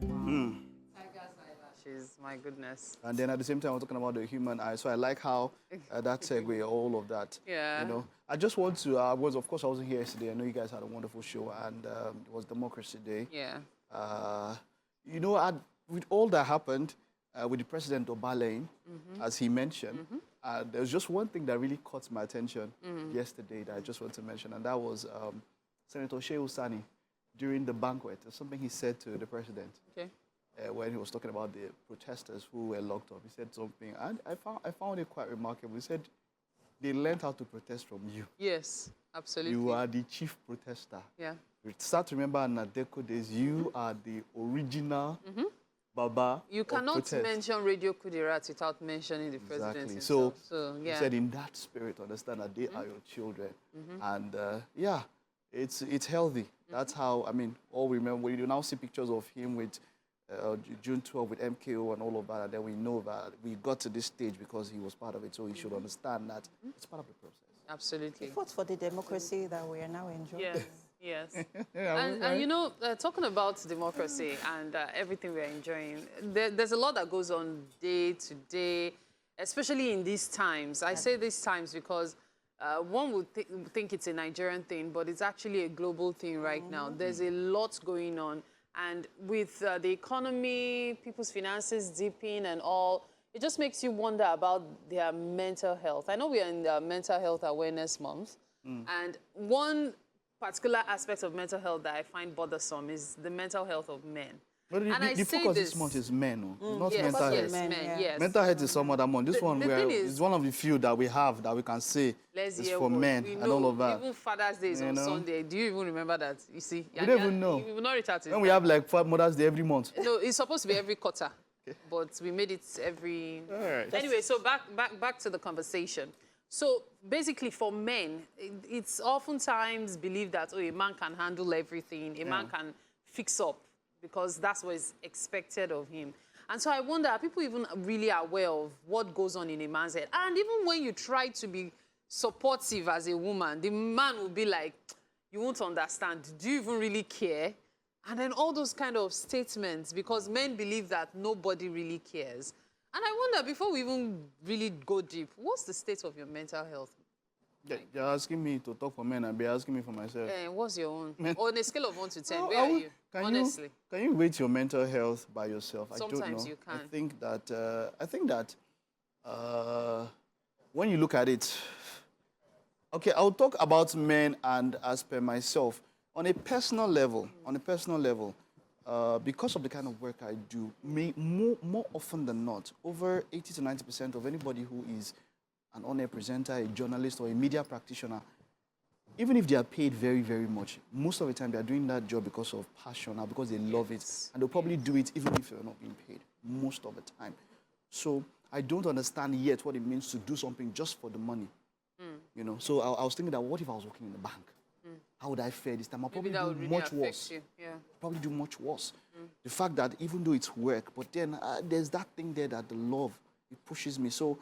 Tiger's eyelashes, my goodness. And then at the same time, we're talking about the human eye. So I like how that segue, all of that. Yeah. You know, I just want to, of course, I wasn't here yesterday. I know you guys had a wonderful show, and it was Democracy Day. Yeah. You know, with all that happened with the president Dobaleing, as he mentioned, there was just one thing that really caught my attention yesterday that I just want to mention, and that was Senator Shehu Sani during the banquet. There's something he said to the president. Okay. When he was talking about the protesters who were locked up. He said something, and I found it quite remarkable. He said, they learned how to protest from you. Yes, absolutely. You are the chief protester. Yeah. We start to remember in Nadeko days, you are the original Baba. You cannot mention Radio Kudirat without mentioning the president himself. So yeah. He said, in that spirit, understand that they are your children. And yeah, it's healthy. That's how, I mean, all we remember, you now see pictures of him with June 12 with MKO and all of that, and then we know that we got to this stage because he was part of it, so he should understand that it's part of the process. Absolutely. He fought for the democracy that we are now enjoying. Yes, yes. And you know, talking about democracy and everything we're enjoying, there's a lot that goes on day to day, especially in these times. I say these times because one would think it's a Nigerian thing, but it's actually a global thing right now. There's a lot going on. And with the economy, people's finances dipping and all, it just makes you wonder about their mental health. I know we are in the Mental Health Awareness Month, and one particular aspect of mental health that I find bothersome is the mental health of men. But the focus this month is men, not mental health. Yes, men, yes. Mental health is some other month. This one is one of the few that we have that we can say is for men and all of that. Even Father's Day is on Sunday. Do you even remember that? You see? We don't even know. You will not reach out to when we have like Mother's Day every month. No, it's supposed to be every quarter. Okay. But we made it every... All right. Anyway, so back to the conversation. So basically for men, it's oftentimes believed that, oh, a man can handle everything. A man can fix up, because that's what is expected of him. And so I wonder, are people even really aware of what goes on in a man's head? And even when you try to be supportive as a woman, the man will be like, you won't understand. Do you even really care? And then all those kind of statements, because men believe that nobody really cares. And I wonder, before we even really go deep, what's the state of your mental health? You're asking me to talk for men and be asking me for myself. What's your own? On a scale of 1 to 10, where are you? Honestly. Can you rate your mental health by yourself? Sometimes I don't know. You can. I think that when you look at it, okay, I'll talk about men and as per myself. On a personal level, because of the kind of work I do, more often than not, over 80 to 90% of anybody who is an on-air presenter, a journalist, or a media practitioner, even if they are paid very, very much, most of the time they are doing that job because of passion or because they love it. And they'll probably do it even if they're not being paid, most of the time. So I don't understand yet what it means to do something just for the money. You know, so I was thinking that what if I was working in the bank? How would I fare this time? I'll probably do much worse. Probably do much worse. The fact that even though it's work, but then there's that thing there that the love, it pushes me. So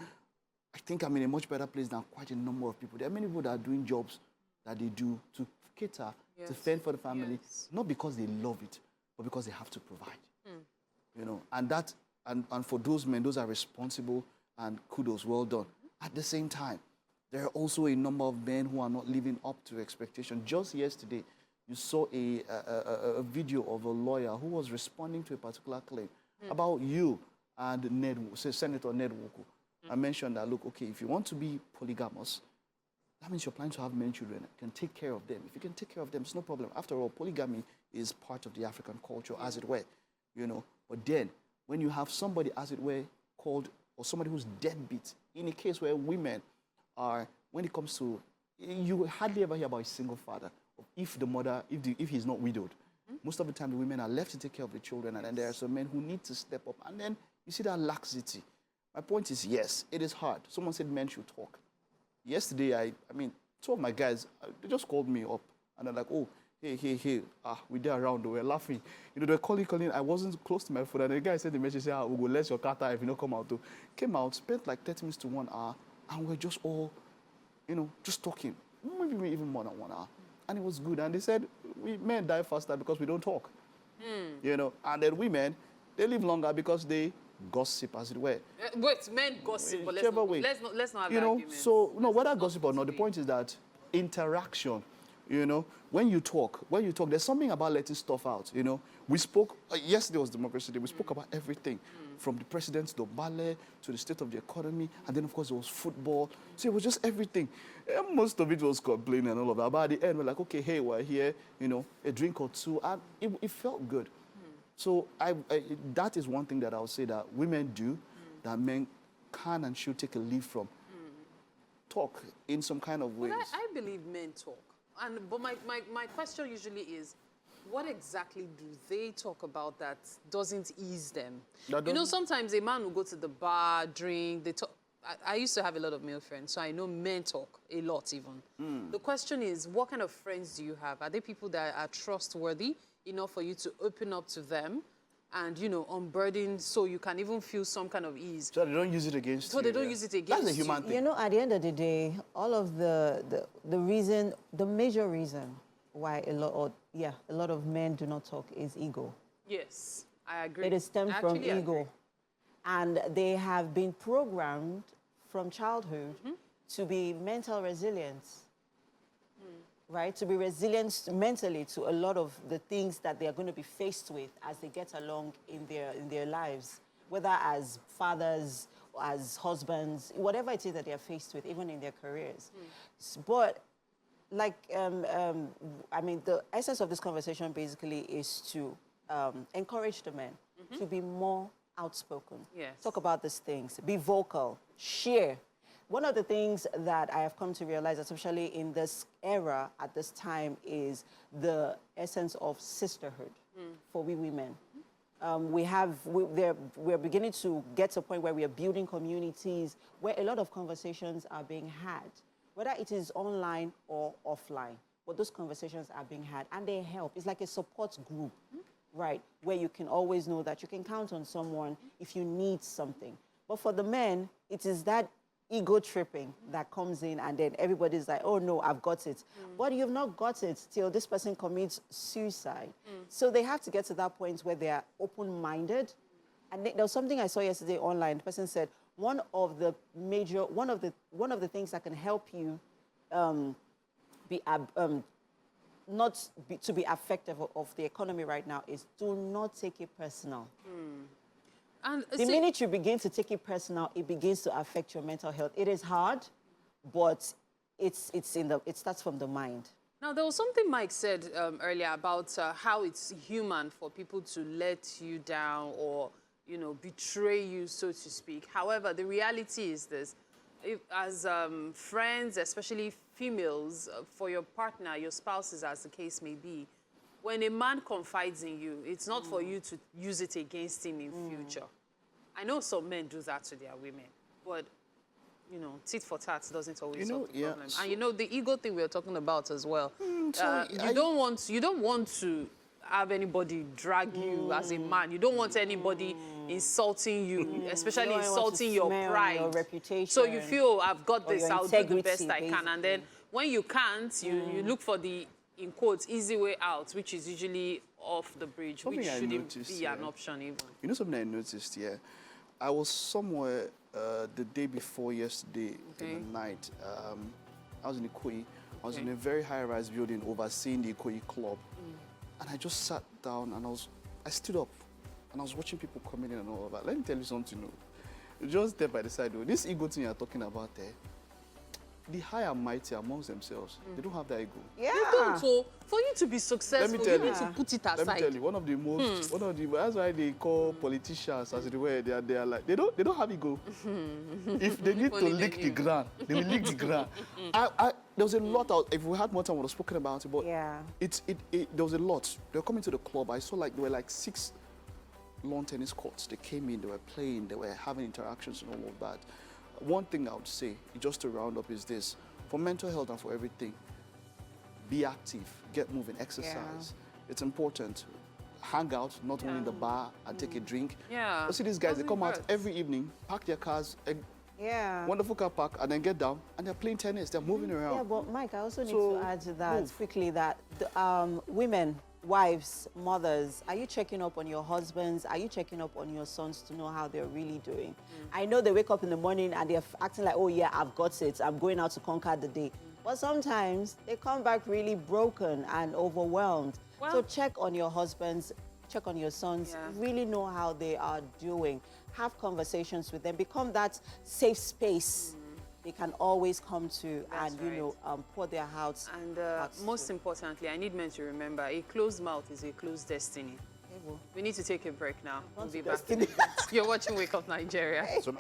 I think I'm in a much better place than quite a number of people. There are many people that are doing jobs that they do to cater, to fend for the family, not because they love it, but because they have to provide. You know, and for those men, those are responsible, and kudos, well done. At the same time, there are also a number of men who are not living up to expectation. Just yesterday, you saw a video of a lawyer who was responding to a particular claim about you and Senator Ned Nwoko. I mentioned that, look, okay, if you want to be polygamous, that means you're planning to have many children. You can take care of them. If you can take care of them, it's no problem. After all, polygamy is part of the African culture, as it were, you know. But then, when you have somebody, as it were, called, or somebody who's deadbeat, in a case where women are, when it comes to, you hardly ever hear about a single father. If the mother, if he's not widowed, most of the time the women are left to take care of the children, and then there are some men who need to step up. And then you see that laxity. My point is, yes, it is hard. Someone said men should talk. Yesterday, I mean, two of my guys, they just called me up, and they're like, oh, hey, we there around, we're laughing. You know, they're calling. I wasn't close to my phone, and the guy said the message, said, we'll go let your car tie if you don't come out. Too. Came out, spent like 30 minutes to 1 hour, and we're just all, you know, just talking. Maybe even more than 1 hour. And it was good. And they said, men die faster because we don't talk. You know, and then women, they live longer because they gossip, as it were. Wait, men gossip, but let's not have you that know, argument. so, no, whether gossip or not, the point is that interaction, you know, when you talk, there's something about letting stuff out, you know. We spoke, yesterday was Democracy Day, we spoke about everything, from the president's Dobale to the state of the economy, and then, of course, it was football. So it was just everything. And most of it was complaining and all of that. But at the end, we're like, okay, hey, we're here, you know, a drink or two, and it felt good. So that is one thing that I would say that women do that men can and should take a leave from. Talk in some kind of ways. Well, I believe men talk. But my question usually is, what exactly do they talk about that doesn't ease them? You know, sometimes a man will go to the bar, drink, they talk. I used to have a lot of male friends, so I know men talk a lot even. The question is, what kind of friends do you have? Are they people that are trustworthy enough for you to open up to them and, you know, unburden so you can even feel some kind of ease? So they don't use it against you. So they don't use it against you. That's a human thing. You know, at the end of the day, all of the major reason why a lot of men do not talk is ego. Yes, I agree. It is stemmed from ego. And they have been programmed from childhood to be mental resilient, right? To be resilient mentally to a lot of the things that they are going to be faced with as they get along in their lives, whether as fathers, as husbands, whatever it is that they are faced with, even in their careers. But like, I mean, the essence of this conversation basically is to encourage the men to be more outspoken. Yes. Talk about these things. Be vocal. Share. One of the things that I have come to realize, especially in this era at this time, is the essence of sisterhood for we women. We're beginning to get to a point where we are building communities where a lot of conversations are being had, whether it is online or offline. But those conversations are being had, and they help. It's like a support group, right, where you can always know that you can count on someone if you need something. But for the men, it is that ego tripping that comes in, and then everybody's like, oh no, I've got it. But you've not got it till this person commits suicide. So they have to get to that point where they are open-minded. And there was something I saw yesterday online. The person said, one of the things that can help you to be effective of the economy right now is do not take it personal. And the minute you begin to take it personal, it begins to affect your mental health. It is hard, but it starts from the mind. Now, there was something Mike said earlier about how it's human for people to let you down or, you know, betray you, so to speak. However, the reality is this. As friends, especially females, for your partner, your spouses, as the case may be, when a man confides in you, it's not for you to use it against him in future. I know some men do that to their women, but, you know, tit for tat doesn't always solve the problem. And, you know, the ego thing we are talking about as well. You don't want to have anybody drag you as a man. You don't want anybody insulting you, especially insulting your pride. Your reputation. So you feel, I've got this, I'll do the best I can. Basically. And then when you can't, you look for the, in quotes, easy way out, which is usually off the bridge, which shouldn't be an option even. You know something I noticed, I was somewhere the day before yesterday in the night. I was in Ikoyi. I was in a very high-rise building overseeing the Ikoyi club. And I just sat down and I stood up and I was watching people coming in and all of that. Let me tell you something. Just there by the side, this ego thing you're talking about there, the high and mighty amongst themselves, they don't have that ego. Yeah. They don't. So for you to be successful, you need to put it aside. Let me tell you, that's why they call politicians, as it were, they are like, they don't have ego. If they need to lick the ground, they will lick the ground. There was a lot if we had more time, we would have spoken about it, but there was a lot. They were coming to the club. I saw there were like 6 lawn tennis courts. They came in, they were playing, they were having interactions and all of that. One thing I would say, just to round up, is this. For mental health and for everything, be active, get moving, exercise. It's important. Hang out, not only in the bar, and take a drink. You see these guys, they come out every evening, park their cars, wonderful car park, and then get down, and they're playing tennis, they're moving around. Yeah, but Mike, I also need to add to that quickly that the, women, wives, mothers, are you checking up on your husbands? Are you checking up on your sons to know how they're really doing? I know they wake up in the morning and they're acting like, oh yeah, I've got it. I'm going out to conquer the day. But sometimes they come back really broken and overwhelmed. Well, so check on your husbands, check on your sons, really know how they are doing. Have conversations with them, become that safe space they can always come to. That's and, you know, pour their hearts. And most importantly, I need men to remember, a closed mouth is a closed destiny. We need to take a break now. We'll be back. You're watching Wake Up Nigeria. So